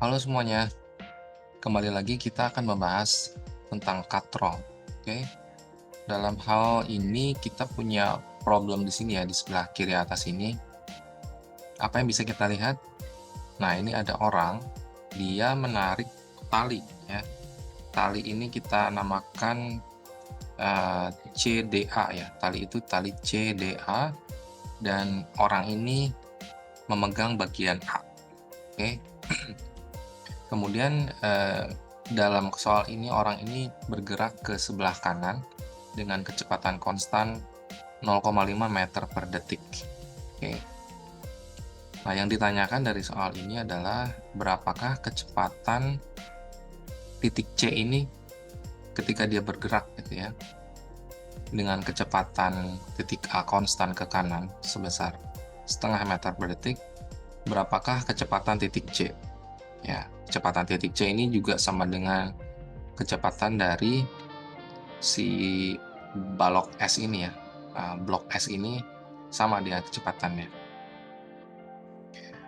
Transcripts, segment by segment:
Halo semuanya, kembali lagi kita akan membahas tentang katrol. Oke, dalam hal ini kita punya problem di sini ya, di sebelah kiri atas ini. Apa yang bisa kita lihat? Nah, ini ada orang, dia menarik tali ya. Tali ini kita namakan CDA ya. Tali itu tali CDA dan orang ini memegang bagian A. Oke. Kemudian dalam soal ini orang ini bergerak ke sebelah kanan dengan kecepatan konstan 0,5 meter per detik. Oke. Nah, yang ditanyakan dari soal ini adalah berapakah kecepatan titik C ini ketika dia bergerak gitu ya. Dengan kecepatan titik A konstan ke kanan sebesar setengah meter per detik, berapakah kecepatan titik C? Ya, kecepatan titik C ini juga sama dengan kecepatan dari si balok S ini ya. Blok S ini sama dia kecepatannya.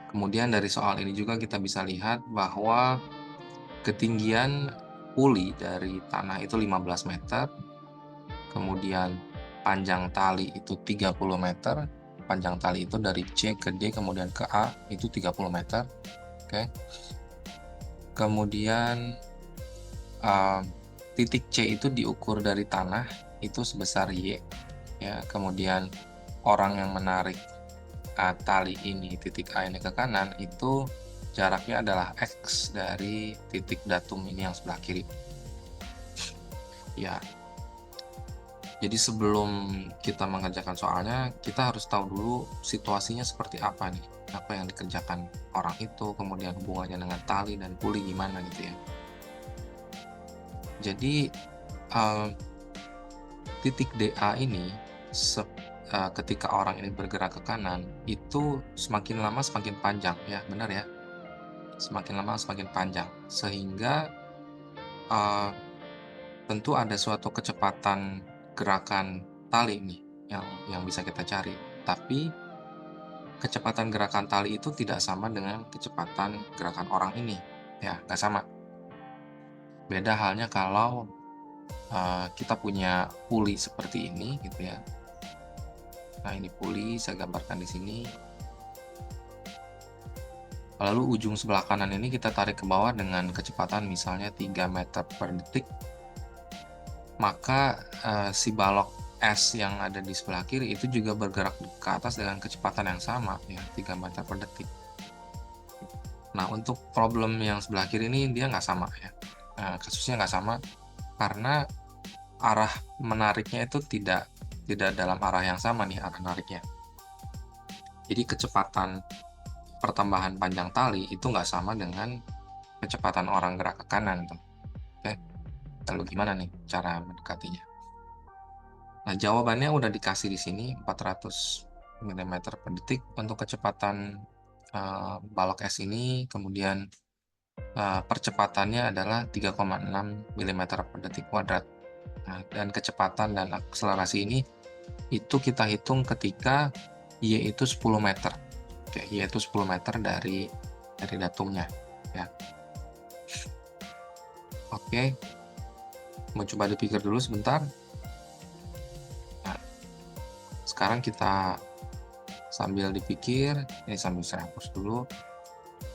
Kemudian dari soal ini juga kita bisa lihat bahwa ketinggian puli dari tanah itu 15 meter, kemudian panjang tali itu 30 meter, panjang tali itu dari C ke D kemudian ke A itu 30 meter. Oke. Kemudian titik C itu diukur dari tanah itu sebesar Y ya. Kemudian orang yang menarik tali ini titik A ini ke kanan itu jaraknya adalah X dari titik datum ini yang sebelah kiri ya. Jadi sebelum kita mengerjakan soalnya, kita harus tahu dulu situasinya seperti apa nih, apa yang dikerjakan orang itu, kemudian hubungannya dengan tali dan puli gimana gitu ya. Jadi titik DA ini ketika orang ini bergerak ke kanan itu semakin lama semakin panjang ya, benar ya, semakin lama semakin panjang sehingga tentu ada suatu kecepatan gerakan tali nih yang bisa kita cari, tapi kecepatan gerakan tali itu tidak sama dengan kecepatan gerakan orang ini ya, nggak sama. Beda halnya kalau kita punya puli seperti ini gitu ya. Nah, ini puli saya gambarkan di sini. Lalu ujung sebelah kanan ini kita tarik ke bawah dengan kecepatan misalnya 3 meter per detik. Maka si balok S yang ada di sebelah kiri itu juga bergerak ke atas dengan kecepatan yang sama ya, 3 meter per detik. Nah, untuk problem yang sebelah kiri ini dia nggak sama ya. Kasusnya nggak sama karena arah menariknya itu tidak dalam arah yang sama nih arah nariknya. Jadi kecepatan pertambahan panjang tali itu nggak sama dengan kecepatan orang gerak ke kanan tuh. Oke, lalu gimana nih cara mendekatinya? Nah, jawabannya udah dikasih di sini 400 mm per detik untuk kecepatan balok S ini, kemudian percepatannya adalah 3,6 mm per detik kuadrat. Nah, dan kecepatan dan akselerasi ini itu kita hitung ketika Y itu 10 meter. Oke, Y itu 10 meter dari datumnya ya. Oke, mau coba dipikir dulu sebentar. Nah, sekarang kita sambil dipikir, ini sambil saya hapus dulu.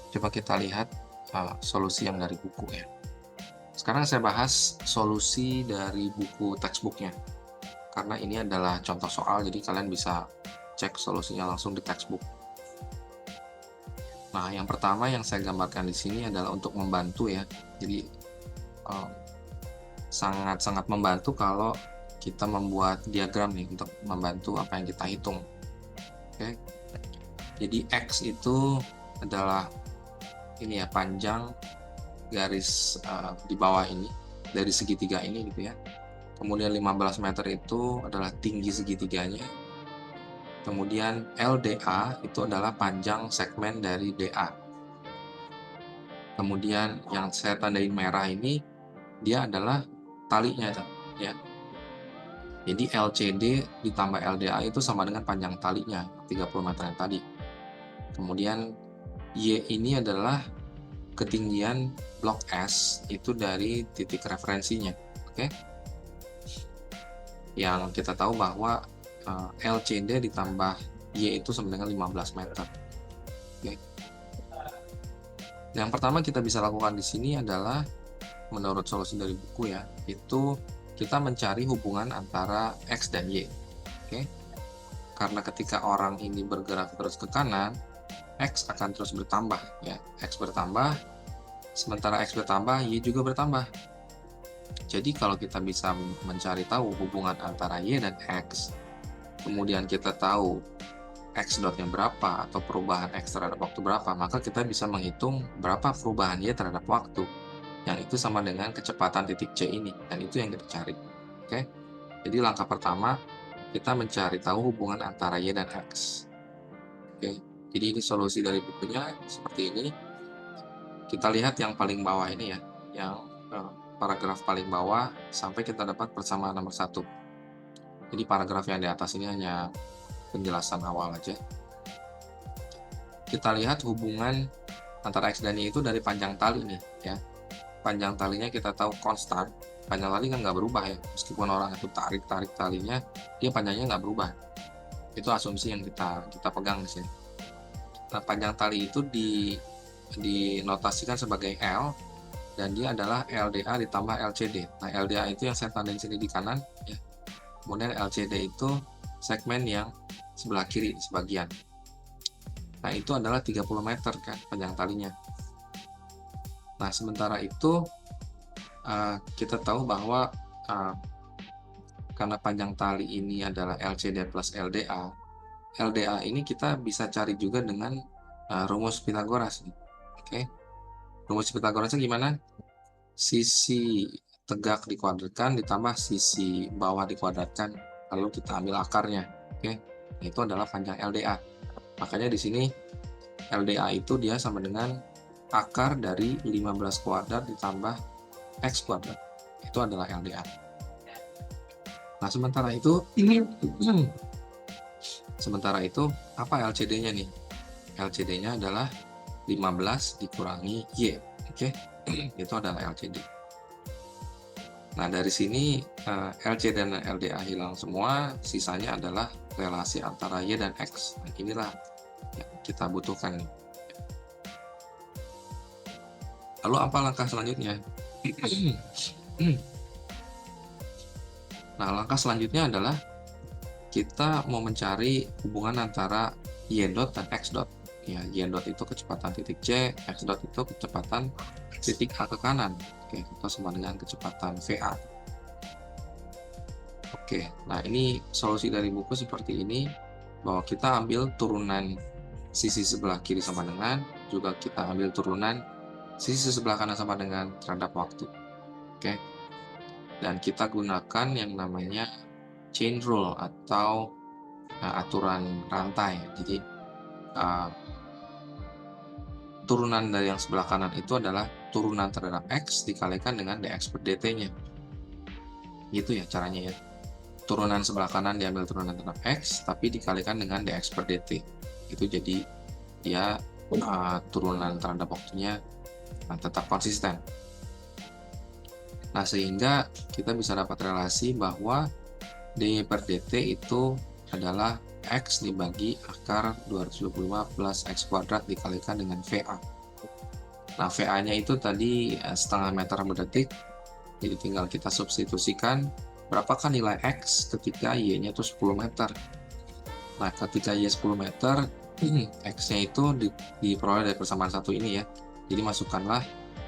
Coba kita lihat solusi yang dari buku ya. Sekarang saya bahas solusi dari buku textbooknya. Karena ini adalah contoh soal, jadi kalian bisa cek solusinya langsung di textbook. Nah, yang pertama yang saya gambarkan di sini adalah untuk membantu ya. Jadi sangat-sangat membantu kalau kita membuat diagram nih untuk membantu apa yang kita hitung. Oke. Jadi X itu adalah ini ya, panjang garis di bawah ini dari segitiga ini gitu ya. Kemudian 15 meter itu adalah tinggi segitiganya. Kemudian LDA itu adalah panjang segmen dari DA. Kemudian yang saya tandain merah ini dia adalah talinya ya. Jadi LCD ditambah LDA itu sama dengan panjang talinya 30 meter yang tadi. Kemudian Y ini adalah ketinggian blok S itu dari titik referensinya. Oke. Yang kita tahu bahwa LCD ditambah Y itu sama dengan 15 meter. Oke. Yang pertama kita bisa lakukan di sini adalah, menurut solusi dari buku ya, itu kita mencari hubungan antara X dan Y. Oke. Karena ketika orang ini bergerak terus ke kanan, X akan terus bertambah ya. X bertambah, sementara X bertambah, Y juga bertambah. Jadi kalau kita bisa mencari tahu hubungan antara Y dan X, kemudian kita tahu X dotnya berapa atau perubahan X terhadap waktu berapa, maka kita bisa menghitung berapa perubahan Y terhadap waktu, yang itu sama dengan kecepatan titik C ini, dan itu yang kita cari. Oke, jadi langkah pertama kita mencari tahu hubungan antara Y dan X. Oke, jadi ini solusi dari bukunya seperti ini. Kita lihat yang paling bawah ini ya, yang paragraf paling bawah sampai kita dapat persamaan nomor 1. Jadi paragraf yang di atas ini hanya penjelasan awal aja. Kita lihat hubungan antara X dan Y itu dari panjang tali nih ya. Panjang talinya kita tahu konstan. Panjang tali kan nggak berubah ya, meskipun orang itu tarik talinya, dia panjangnya nggak berubah. Itu asumsi yang kita pegang di sini. Nah, panjang tali itu dinotasikan sebagai L, dan dia adalah LDA ditambah LCD. Nah, LDA itu yang saya tandain sini di kanan ya. Kemudian LCD itu segmen yang sebelah kiri sebagian. Nah, itu adalah 30 meter kan panjang talinya. Nah, sementara itu kita tahu bahwa karena panjang tali ini adalah LCD plus LDA, LDA ini kita bisa cari juga dengan rumus Pythagoras. Oke. Rumus Pythagorasnya gimana? Sisi tegak dikuadratkan ditambah sisi bawah dikuadratkan, lalu kita ambil akarnya. Oke. Itu adalah panjang LDA. Makanya di sini LDA itu dia sama dengan akar dari 15 kuadrat ditambah X kuadrat. Itu adalah LDA. Nah, sementara itu apa LCD-nya nih? LCD-nya adalah 15 dikurangi Y. Oke. Itu adalah LCD. Nah, dari sini LCD dan LDA hilang semua, sisanya adalah relasi antara Y dan X. Nah, inilah yang kita butuhkan nih. Lalu apa langkah selanjutnya? Nah, langkah selanjutnya adalah kita mau mencari hubungan antara Y dot dan X dot. Ya, Y dot itu kecepatan titik C, X dot itu kecepatan titik A ke kanan. Oke, itu sama dengan kecepatan VA. Oke, nah ini solusi dari buku seperti ini, bahwa kita ambil turunan sisi sebelah kiri sama dengan, juga kita ambil turunan sisi sebelah kanan sama dengan terhadap waktu. Oke, dan kita gunakan yang namanya chain rule atau aturan rantai. Jadi turunan dari yang sebelah kanan itu adalah turunan terhadap X dikalikan dengan dx per dt-nya. Gitu ya caranya ya. Turunan sebelah kanan diambil turunan terhadap X, tapi dikalikan dengan dx per dt. Itu jadi dia turunan terhadap waktunya tetap konsisten. Nah, sehingga kita bisa dapat relasi bahwa dy per dt itu adalah X dibagi akar 225 plus X kuadrat dikalikan dengan VA. Nah, VA-nya itu tadi setengah meter per detik, jadi tinggal kita substitusikan berapakah nilai X ketika Y-nya itu 10 meter. Nah, ketika Y 10 meter, X-nya itu diperoleh dari persamaan satu ini ya. Jadi masukkanlah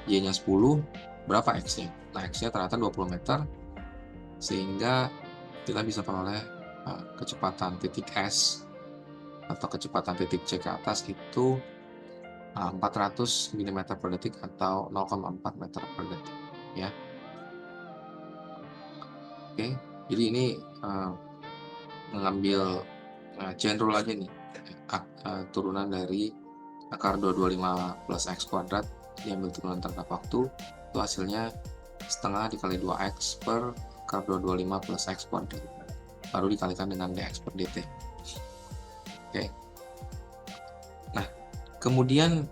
Y-nya 10, berapa X-nya? Nah, X-nya ternyata 20 meter, sehingga kita bisa peroleh kecepatan titik S atau kecepatan titik C ke atas itu 400 mm per detik atau 0,4 meter per detik ya. Oke, jadi ini mengambil chain rule aja nih, turunan dari akar 225 plus X kuadrat diambil turunan terhadap waktu, itu hasilnya setengah dikali 2X per akar 225 plus X kuadrat, baru dikalikan dengan dx per dt. Oke. Nah, Kemudian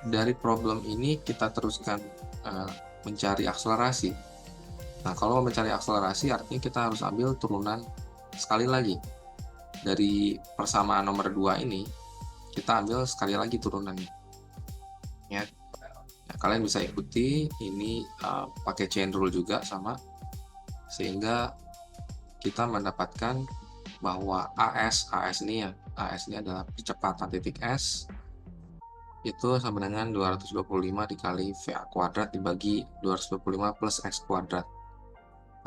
dari problem ini kita teruskan mencari akselerasi. Nah, kalau mencari akselerasi artinya kita harus ambil turunan sekali lagi. Dari persamaan nomor 2 ini, kita ambil sekali lagi turunannya. Ya. Nah, kalian bisa ikuti ini pakai chain rule juga sama, sehingga kita mendapatkan bahwa AS ini adalah percepatan titik S, itu sama dengan 225 dikali VA kuadrat dibagi 225 plus X kuadrat.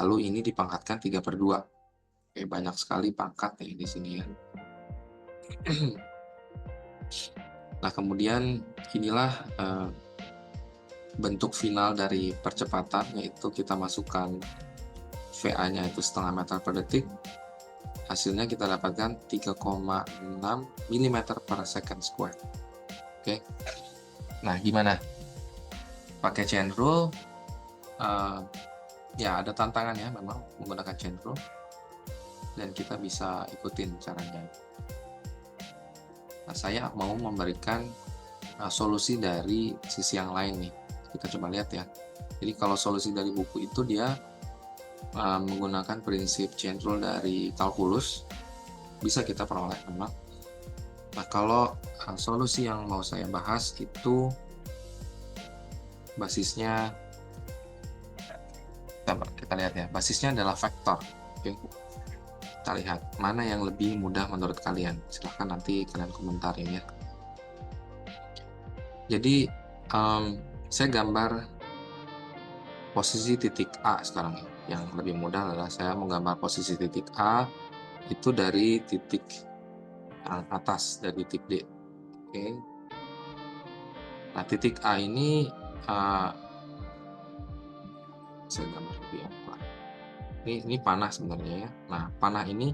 Lalu ini dipangkatkan 3/2. Oke, banyak sekali pangkat nih di sini ya. Nah, kemudian inilah bentuk final dari percepatan, yaitu kita masukkan VA-nya itu setengah meter per detik. Hasilnya kita dapatkan 3,6 mm per second square. Oke. Nah, gimana? Pakai chain rule, ya ada tantangannya memang menggunakan chain rule, dan kita bisa ikutin caranya. Nah, saya mau memberikan solusi dari sisi yang lain nih. Kita coba lihat ya. Jadi kalau solusi dari buku itu dia menggunakan prinsip chain rule dari kalkulus, bisa kita peroleh memang. Nah, kalau solusi yang mau saya bahas itu basisnya, kita lihat ya, basisnya adalah vektor. Oke. Kita lihat mana yang lebih mudah menurut kalian. Silahkan nanti kalian komentarin ya. Jadi saya gambar posisi titik A sekarang ya. Yang lebih mudah adalah saya menggambar posisi titik A itu dari titik atas, dari titik D. Oke. Nah, titik A ini saya gambar lebih apa? Ini panah sebenarnya ya. Nah, panah ini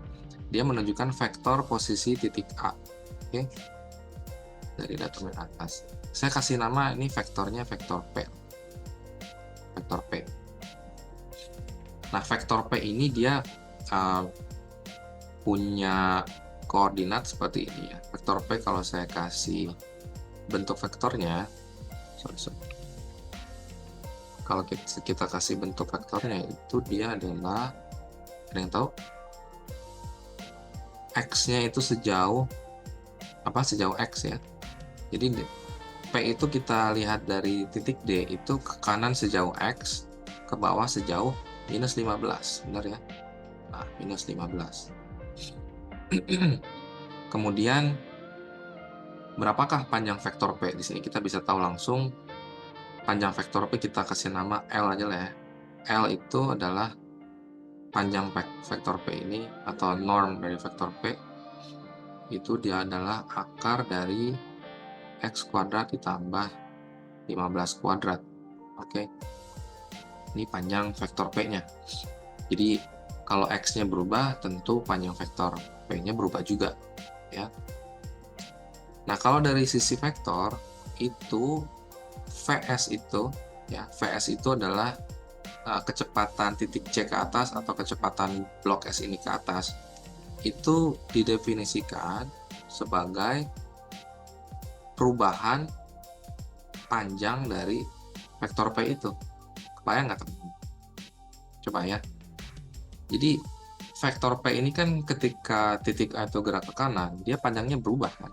dia menunjukkan vektor posisi titik A. Oke. Dari datum yang atas. Saya kasih nama ini vektornya vektor P. Vektor P. Nah, vektor P ini dia punya koordinat seperti ini ya. Vektor P kalau saya kasih bentuk vektornya, kalau kita kasih bentuk vektornya itu dia adalah, ada yang tahu? X-nya itu sejauh X ya. Jadi P itu kita lihat dari titik D itu ke kanan sejauh X, ke bawah sejauh minus 15, benar ya? Nah, minus 15. Kemudian berapakah panjang vektor P? Di sini kita bisa tahu langsung panjang vektor P, kita kasih nama L aja lah ya. L itu adalah panjang vektor P ini, atau norm dari vektor P itu dia adalah akar dari X kuadrat ditambah 15 kuadrat. Oke. Ini panjang vektor P-nya. Jadi kalau X-nya berubah, tentu panjang vektor P-nya berubah juga ya. Nah, kalau dari sisi vektor itu VS itu ya, VS itu adalah kecepatan titik C ke atas atau kecepatan blok S ini ke atas. Itu didefinisikan sebagai perubahan panjang dari vektor P itu. Kebayang nggak teman-teman? Coba ya. Jadi vektor P ini kan ketika titik A itu gerak ke kanan, dia panjangnya berubah kan?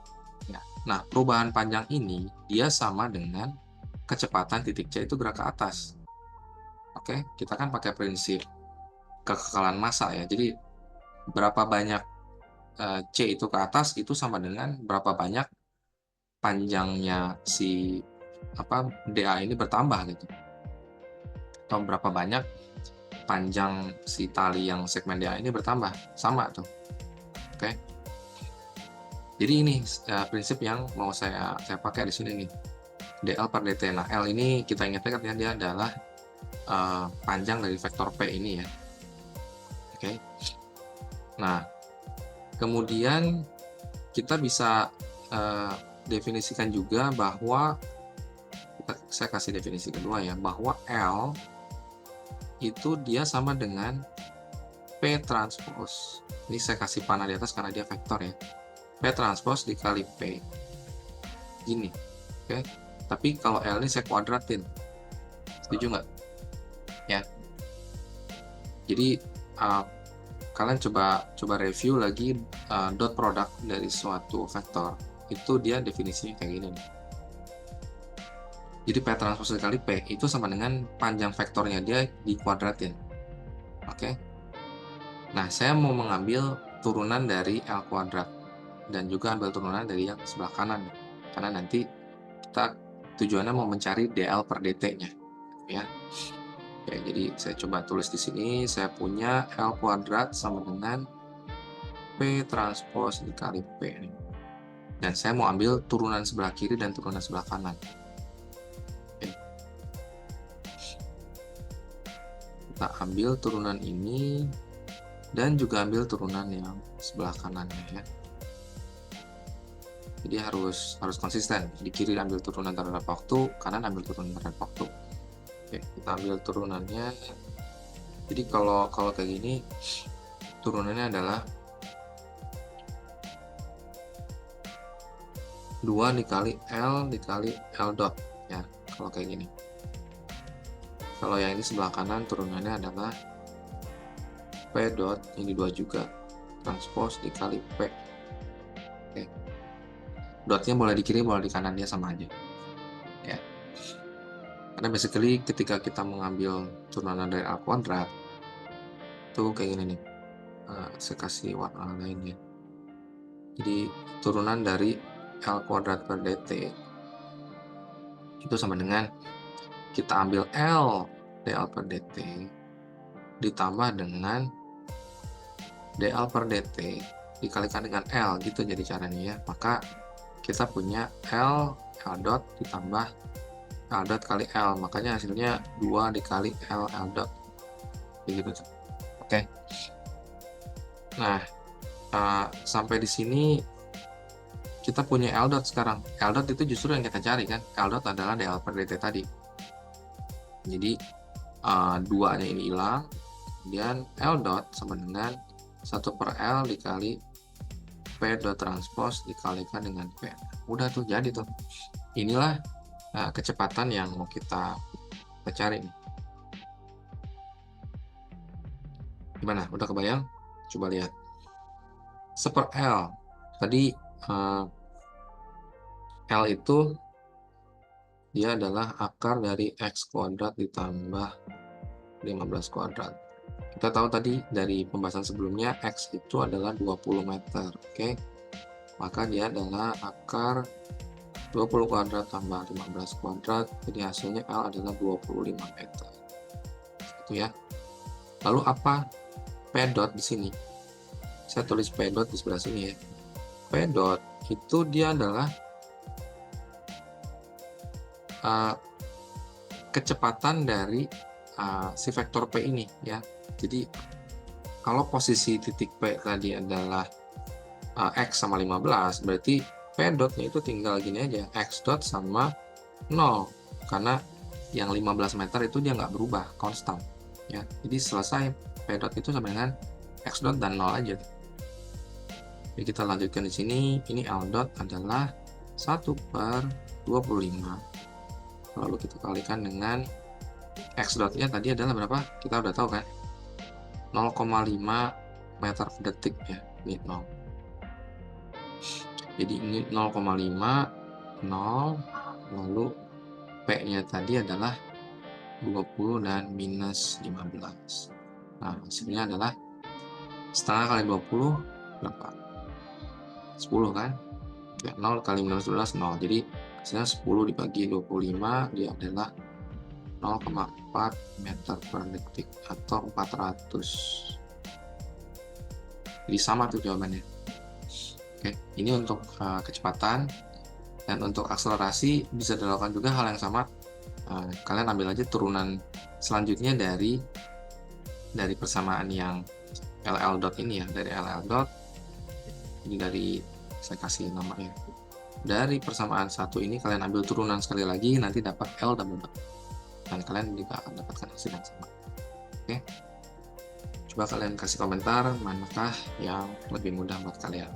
Ya. Nah, perubahan panjang ini dia sama dengan kecepatan titik C itu gerak ke atas. Oke, kita kan pakai prinsip kekekalan massa ya. Jadi berapa banyak C itu ke atas itu sama dengan berapa banyak panjangnya si DA ini bertambah gitu, atau berapa banyak panjang si tali yang segmen DA ini bertambah, sama tuh. Oke. Jadi ini prinsip yang mau saya pakai di sini nih, DL per DT. Nah, L ini kita ingatkan ya, dia adalah panjang dari vektor P ini ya. Oke. Nah, kemudian kita bisa definisikan juga bahwa saya kasih definisi kedua ya, bahwa L itu dia sama dengan P transpose. Ini saya kasih panah di atas karena dia vektor ya. P transpose dikali P. gini, oke. Tapi kalau L ini saya kuadratin, setuju nggak? Ya. Jadi kalian coba review lagi dot product dari suatu vektor, itu dia definisinya kayak gini nih. Jadi P transpose dikali P itu sama dengan panjang vektornya dia dikuadratin. Oke. Nah, saya mau mengambil turunan dari L kuadrat dan juga ambil turunan dari yang sebelah kanan. Karena nanti kita tujuannya mau mencari DL per DT-nya, ya. Oke, jadi saya coba tulis di sini, saya punya L kuadrat sama dengan P transpose dikali P. Dan saya mau ambil turunan sebelah kiri dan turunan sebelah kanan. Oke. Kita ambil turunan ini dan juga ambil turunan yang sebelah kanannya, ya. Jadi harus konsisten. Di kiri ambil turunan terhadap waktu, kanan ambil turunan terhadap waktu. Oke, kita ambil turunannya. Jadi kalau kayak gini, turunannya adalah 2 dikali L dikali L dot, ya, kalau kayak gini. Kalau yang ini sebelah kanan, turunannya adalah P dot, ini 2 juga, transpose dikali P. Oke. Dotnya boleh di kiri, boleh di kanan, dia sama aja, ya. Karena basically ketika kita mengambil turunan dari L kuadrat, itu kayak gini nih. Saya kasih warna lainnya. Jadi turunan dari L kuadrat per dt itu sama dengan kita ambil L dl per dt ditambah dengan dl per dt dikalikan dengan L, gitu jadi caranya, ya. Maka kita punya L dot ditambah L dot kali L, makanya hasilnya 2 dikali L dot, begitu. Oke. Nah, sampai di sini kita punya L dot sekarang. L dot itu justru yang kita cari, kan. L dot adalah dl per dt tadi. Jadi 2-nya ini hilang, kemudian L dot sama dengan 1 per L dikali P dot transpose dikalikan dengan P. Udah tuh, jadi tuh. Inilah kecepatan yang mau kita cari nih. Gimana? Udah kebayang? Coba lihat. 1 L. Tadi L itu dia adalah akar dari X kuadrat ditambah 15 kuadrat. Kita tahu tadi dari pembahasan sebelumnya X itu adalah 20 meter. Oke. Maka dia adalah akar 20 kuadrat tambah 15 kuadrat. Jadi hasilnya L adalah 25 meter. Itu, ya. Lalu apa P dot di sini? Saya tulis P dot di sebelah sini, ya. P dot itu dia adalah kecepatan dari si vektor P ini, ya. Jadi kalau posisi titik P tadi adalah X sama 15, berarti P dotnya itu tinggal gini aja, X dot sama 0, karena yang 15 meter itu dia nggak berubah, konstan, ya. Jadi selesai, P dot itu sama dengan X dot dan 0 aja. Jadi kita lanjutkan di sini, ini L dot adalah 1 per 25, lalu kita kalikan dengan X dotnya tadi adalah berapa? Kita udah tahu, kan? 0,5 meter per detik, ya. Ini 0. Jadi ini 0,5, 0, lalu P-nya tadi adalah 20 dan minus 15. Nah, hasilnya adalah setengah kali 20 berapa? 10, kan? Ya, 0 kali minus 12, 0. Jadi hasilnya 10 dibagi 25, dia adalah 0,4 meter per detik atau 400. Jadi sama tuh jawabannya. Oke, ini untuk kecepatan. Dan untuk akselerasi bisa dilakukan juga hal yang sama. Kalian ambil aja turunan selanjutnya dari persamaan yang LL dot ini, ya, dari LL dot. Ini dari, saya kasih namanya. Dari persamaan satu ini kalian ambil turunan sekali lagi, nanti dapat L double dot. Dan kalian juga akan dapatkan hasil yang sama. Oke. Coba kalian kasih komentar manakah yang lebih mudah buat kalian.